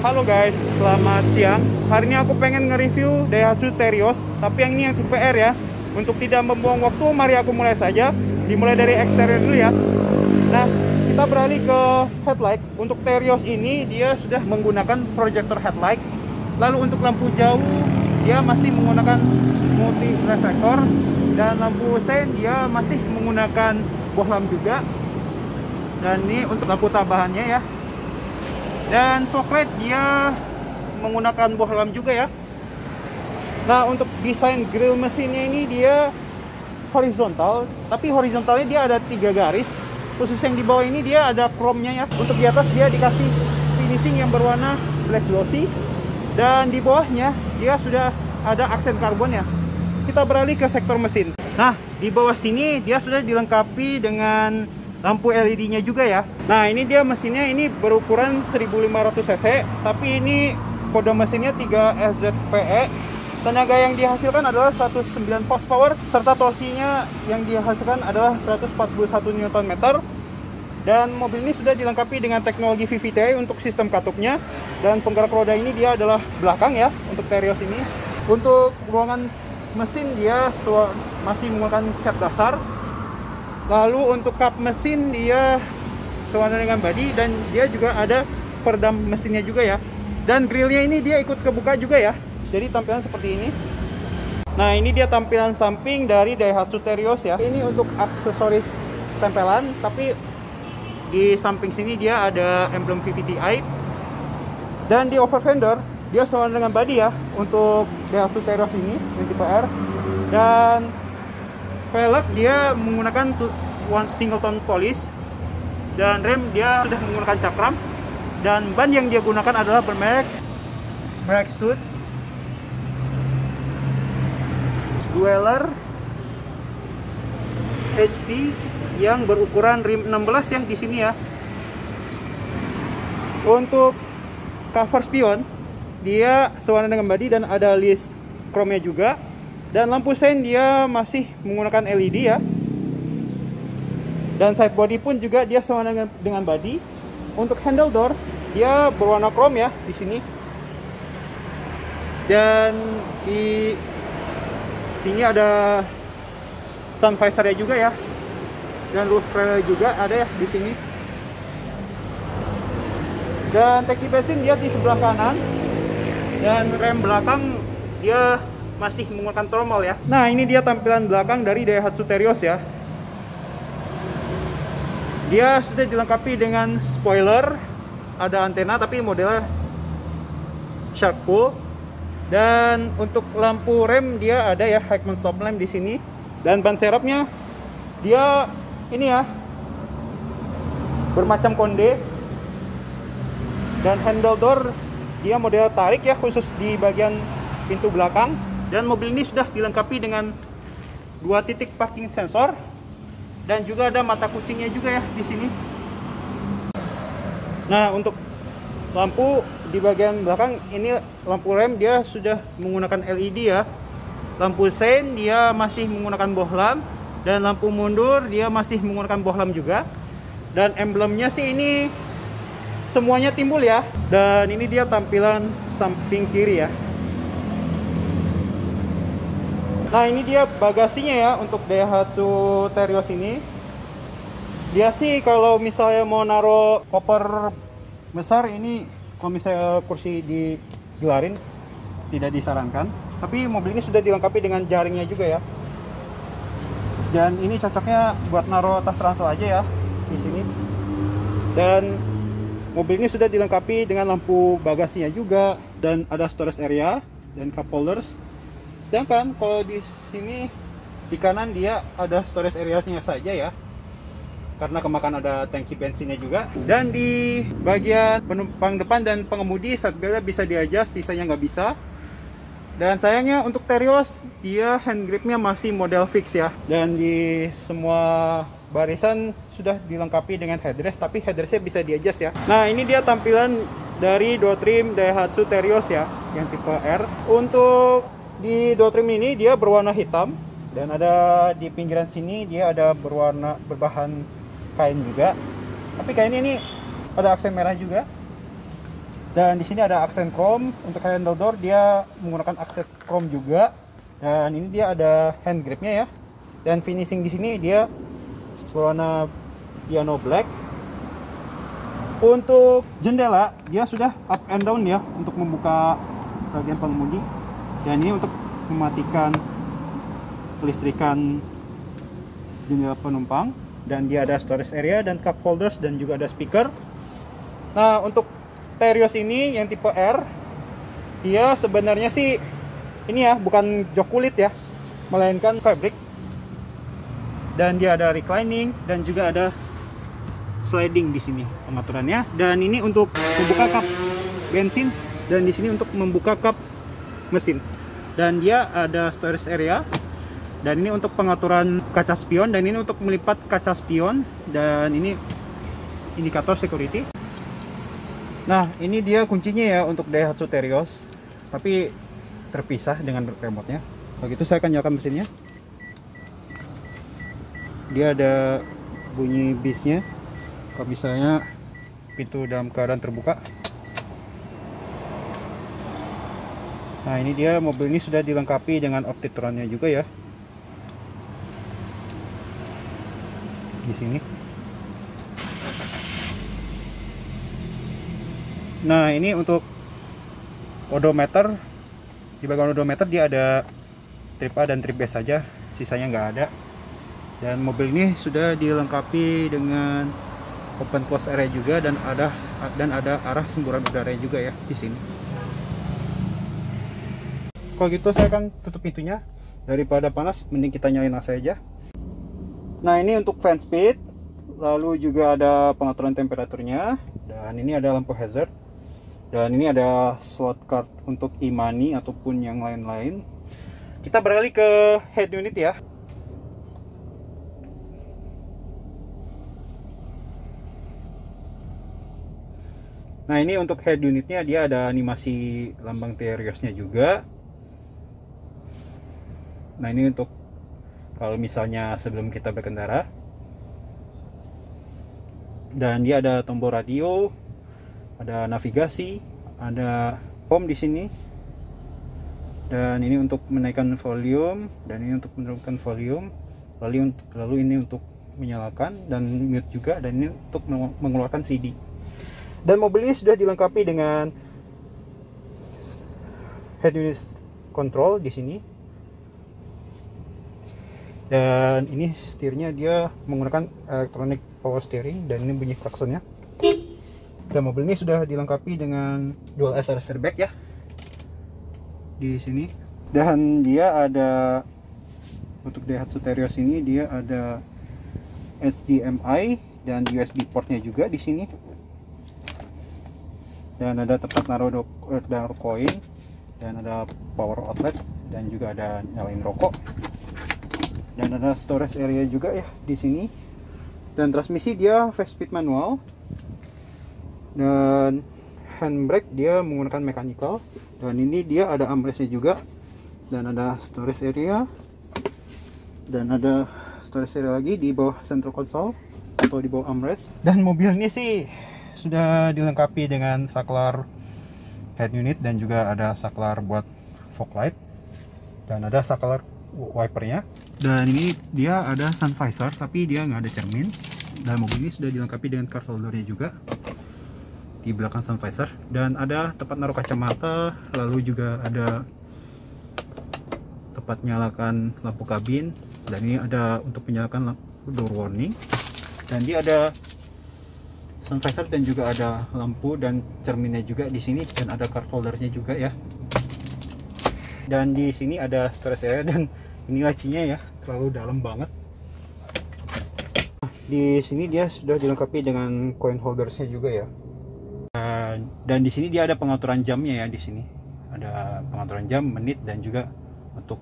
Halo guys, selamat siang. Hari ini aku pengen nge-review Daihatsu Terios, tapi yang ini yang tipe R ya. Untuk tidak membuang waktu, mari aku mulai saja. Dimulai dari eksterior dulu ya. Nah, kita beralih ke headlight. Untuk Terios ini dia sudah menggunakan projector headlight. Lalu untuk lampu jauh dia masih menggunakan multi reflektor, dan lampu sein dia masih menggunakan bohlam juga. Dan ini untuk lampu tambahannya ya. Dan fog light dia menggunakan bohlam juga ya. Nah, untuk desain grill mesinnya ini dia horizontal, tapi horizontalnya dia ada 3 garis. Khusus yang di bawah ini dia ada chrome-nya ya. Untuk di atas dia dikasih finishing yang berwarna black glossy, dan di bawahnya dia sudah ada aksen karbon ya. Kita beralih ke sektor mesin. Nah, di bawah sini dia sudah dilengkapi dengan lampu LED-nya juga ya. Nah, ini dia mesinnya ini berukuran 1500 cc, tapi ini kode mesinnya 3SZPE. Tenaga yang dihasilkan adalah 109 horsepower, serta torsinya yang dihasilkan adalah 141 Nm. Dan mobil ini sudah dilengkapi dengan teknologi VVT untuk sistem katupnya, dan penggerak roda ini dia adalah belakang ya untuk Terios ini. Untuk ruangan mesin dia masih menggunakan cat dasar. Lalu untuk kap mesin dia sewarna dengan body, dan dia juga ada peredam mesinnya juga ya. Dan grillnya ini dia ikut kebuka juga ya. Jadi tampilan seperti ini. Nah, ini dia tampilan samping dari Daihatsu Terios ya. Ini untuk aksesoris tempelan, tapi di samping sini dia ada emblem VVTi. Dan di over fender dia sewarna dengan body ya untuk Daihatsu Terios ini yang tipe R. Dan velg dia menggunakan single tone polish, dan rem dia sudah menggunakan cakram, dan ban yang dia gunakan adalah bermerek Bridgestone Dweller HT yang berukuran rim 16 ya di sini ya. Untuk cover spion dia sewarna dengan body dan ada list chrome-nya juga. Dan lampu sein dia masih menggunakan LED ya. Dan side body pun juga dia sama dengan body. Untuk handle door dia berwarna chrome ya di sini. Dan di sini ada sun visor-nya juga ya. Dan roof rail juga ada ya di sini. Dan tangki bensin dia di sebelah kanan. Dan rem belakang dia masih menggunakan tromol ya. Nah, ini dia tampilan belakang dari Daihatsu Terios ya. Dia sudah dilengkapi dengan spoiler, ada antena tapi modelnya shark pull. Dan untuk lampu rem dia ada ya Heckman stop lamp di sini. Dan ban serepnya dia ini ya bermacam konde. Dan handle door dia model tarik ya, khusus di bagian pintu belakang. Dan mobil ini sudah dilengkapi dengan 2 titik parking sensor, dan juga ada mata kucingnya juga ya di sini. Nah, untuk lampu di bagian belakang ini lampu rem dia sudah menggunakan LED ya. Lampu sein dia masih menggunakan bohlam, dan lampu mundur dia masih menggunakan bohlam juga. Dan emblemnya sih ini semuanya timbul ya. Dan ini dia tampilan samping kiri ya. Nah, ini dia bagasinya ya untuk Daihatsu Terios ini. Dia sih kalau misalnya mau naruh koper besar ini, kalau misalnya kursi digelarin tidak disarankan. Tapi mobil ini sudah dilengkapi dengan jaringnya juga ya. Dan ini cocoknya buat naruh tas ransel aja ya di sini. Dan mobil ini sudah dilengkapi dengan lampu bagasinya juga, dan ada storage area dan cup holders. Sedangkan kalau di sini di kanan dia ada storage area-nya saja ya, karena kemakan ada tangki bensinnya juga. Dan di bagian penumpang depan dan pengemudi seatbeltnya bisa di-adjust, sisanya nggak bisa. Dan sayangnya untuk Terios dia hand gripnya masih model fix ya. Dan di semua barisan sudah dilengkapi dengan headrest, tapi headrestnya bisa di-adjust ya. Nah, ini dia tampilan dari door trim Daihatsu Terios ya yang tipe R. Untuk di door trim ini dia berwarna hitam, dan ada di pinggiran sini dia ada berbahan kain juga. Tapi kainnya ini ada aksen merah juga. Dan di sini ada aksen chrome. Untuk handle door dia menggunakan aksen chrome juga. Dan ini dia ada hand gripnya ya. Dan finishing di sini dia berwarna piano black. Untuk jendela dia sudah up and down ya untuk membuka bagian pengemudi. Dan ini untuk mematikan kelistrikan jendela penumpang. Dan dia ada storage area dan cup holders dan juga ada speaker. Nah, untuk Terios ini yang tipe R, dia sebenarnya sih ini ya, bukan jok kulit ya, melainkan fabric. Dan dia ada reclining dan juga ada sliding di sini pengaturannya. Dan ini untuk membuka kap bensin dan di sini untuk membuka kap mesin. Dan dia ada storage area. Dan ini untuk pengaturan kaca spion dan ini untuk melipat kaca spion dan ini indikator security. Nah, ini dia kuncinya ya untuk Daihatsu Terios, tapi terpisah dengan remote-nya. Kalau gitu saya akan nyalakan mesinnya. Dia ada bunyi bisnya. Kalau misalnya pintu dalam keadaan terbuka. Nah, ini dia, mobil ini sudah dilengkapi dengan optitronnya juga ya. Di sini. Nah, ini untuk odometer. Di bagian odometer dia ada trip A dan trip B saja, sisanya nggak ada. Dan mobil ini sudah dilengkapi dengan open close area juga dan ada arah semburan udara juga ya di sini. Kalau gitu saya akan tutup pintunya, daripada panas mending kita nyalain AC aja. Nah, ini untuk fan speed, lalu juga ada pengaturan temperaturnya, dan ini ada lampu hazard. Dan ini ada slot card untuk e-money ataupun yang lain-lain. Kita beralih ke head unit ya. Nah, ini untuk head unitnya dia ada animasi lambang Teriosnya juga. Nah, ini untuk kalau misalnya sebelum kita berkendara. Dan dia ada tombol radio, ada navigasi, ada home di sini. Dan ini untuk menaikkan volume dan ini untuk menurunkan volume. Lalu ini untuk menyalakan dan mute juga, dan ini untuk mengeluarkan CD. Dan mobil ini sudah dilengkapi dengan head unit control di sini. Dan ini setirnya dia menggunakan electronic power steering dan ini bunyi klaksonnya. Dan mobil ini sudah dilengkapi dengan dual SRS airbag ya di sini. Dan dia ada untuk Daihatsu Terios ini dia ada HDMI dan USB portnya juga di sini. Dan ada tempat naruh koin dan ada power outlet dan juga ada nyalain rokok. Dan ada storage area juga ya di sini. Dan transmisi dia 5-speed manual. Dan handbrake dia menggunakan mechanical. Dan ini dia ada armrestnya juga. Dan ada storage area. Dan ada storage area lagi di bawah central console atau di bawah armrest. Dan mobil ini sih sudah dilengkapi dengan saklar head unit dan juga ada saklar buat fog light. Dan ada saklar wipernya. Dan ini dia ada sun visor tapi dia nggak ada cermin. Dan mobil ini sudah dilengkapi dengan card holdernya juga di belakang sun visor. Dan ada tempat naruh kacamata, lalu juga ada tempat nyalakan lampu kabin. Dan ini ada untuk menyalakan lampu door warning. Dan dia ada sun visor dan juga ada lampu dan cerminnya juga di sini. Dan ada card holdernya juga ya. Dan di sini ada storage area dan ini lacinya ya terlalu dalam banget. Di sini dia sudah dilengkapi dengan coin holdersnya juga ya. Dan di sini dia ada pengaturan jamnya ya di sini. Ada pengaturan jam, menit dan juga untuk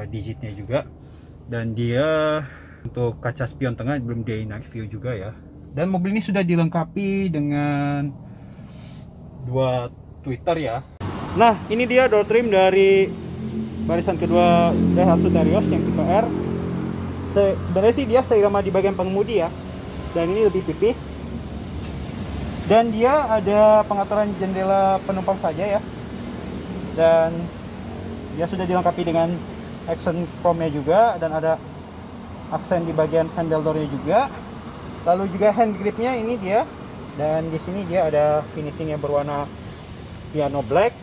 digitnya juga. Dan dia untuk kaca spion tengah belum dia night view juga ya. Dan mobil ini sudah dilengkapi dengan dua tweeter ya. Nah, ini dia door trim dari barisan kedua Daihatsu Terios yang tipe R. Sebenarnya sih dia seirama di bagian pengemudi ya. Dan ini lebih pipih. Dan dia ada pengaturan jendela penumpang saja ya. Dan dia sudah dilengkapi dengan action chrome-nya juga, dan ada aksen di bagian handle door-nya juga. Lalu juga hand grip-nya ini dia. Dan di sini dia ada finishing yang berwarna piano black.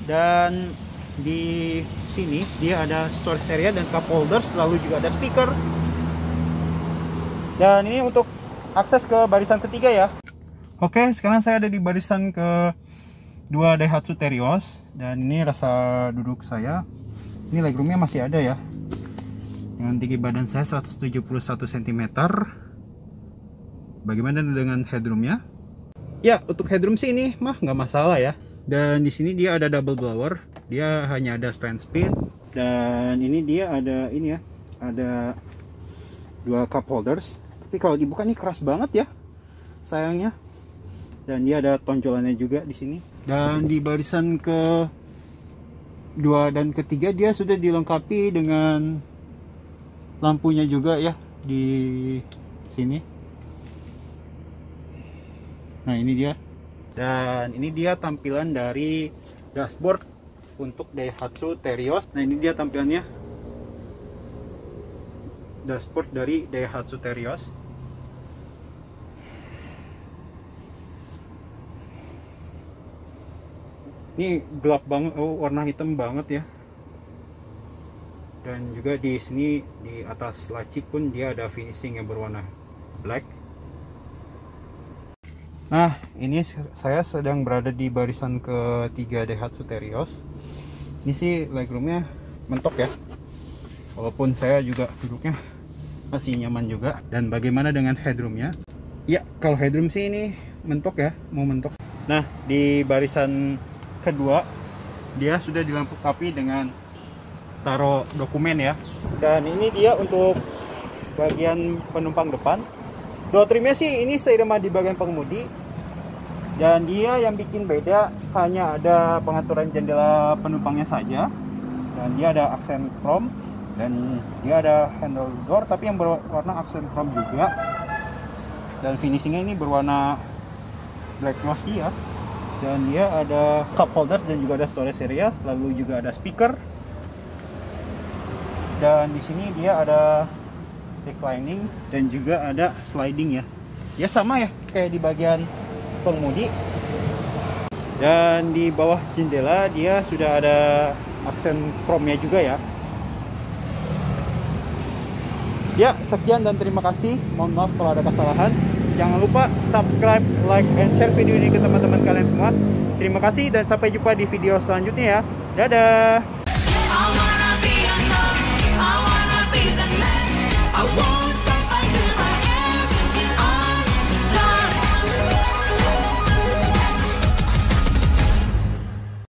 Dan di sini dia ada storage area dan cup holders, lalu juga ada speaker. Dan ini untuk akses ke barisan ketiga ya. Oke, sekarang saya ada di barisan ke-2 Daihatsu Terios. Dan ini rasa duduk saya. Ini legroomnya masih ada ya. Dengan tinggi badan saya 171 cm. Bagaimana dengan headroomnya? Ya, untuk headroom sih ini mah nggak masalah ya. Dan di sini dia ada double blower. Dia hanya ada stand speed. Dan ini dia ada ini ya. Ada 2 cup holders. Tapi kalau dibuka ini keras banget ya. Sayangnya. Dan dia ada tonjolannya juga di sini. Dan di barisan ke-2 dan ke-3 dia sudah dilengkapi dengan lampunya juga ya di sini. Nah, ini dia. Dan ini dia tampilan dari dashboard untuk Daihatsu Terios. Nah, ini dia tampilannya. Dashboard dari Daihatsu Terios. Ini gelap banget, warna hitam banget ya. Dan juga di sini di atas laci pun dia ada finishing yang berwarna black. Nah, ini saya sedang berada di barisan ke-3 Daihatsu Terios. Ini sih legroomnya mentok ya. Walaupun saya juga duduknya masih nyaman juga. Dan bagaimana dengan headroomnya? Ya, kalau headroom sih ini mentok ya, mau mentok. Nah, di barisan kedua dia sudah dilengkapi dengan taruh dokumen ya. Dan ini dia untuk bagian penumpang depan. Door trimnya sih ini seirama di bagian pengemudi. Dan dia yang bikin beda hanya ada pengaturan jendela penumpangnya saja. Dan dia ada aksen chrome. Dan dia ada handle door tapi yang berwarna aksen chrome juga. Dan finishingnya ini berwarna black glossy ya. Dan dia ada cup holders dan juga ada storage area, lalu juga ada speaker. Dan di sini dia ada reclining dan juga ada sliding ya. Ya sama ya kayak di bagian pengemudi. Dan di bawah jendela dia sudah ada aksen chrome-nya juga ya. Ya, sekian dan terima kasih. Mohon maaf kalau ada kesalahan. Jangan lupa subscribe, like, and share video ini ke teman-teman kalian semua. Terima kasih dan sampai jumpa di video selanjutnya ya. Dadah!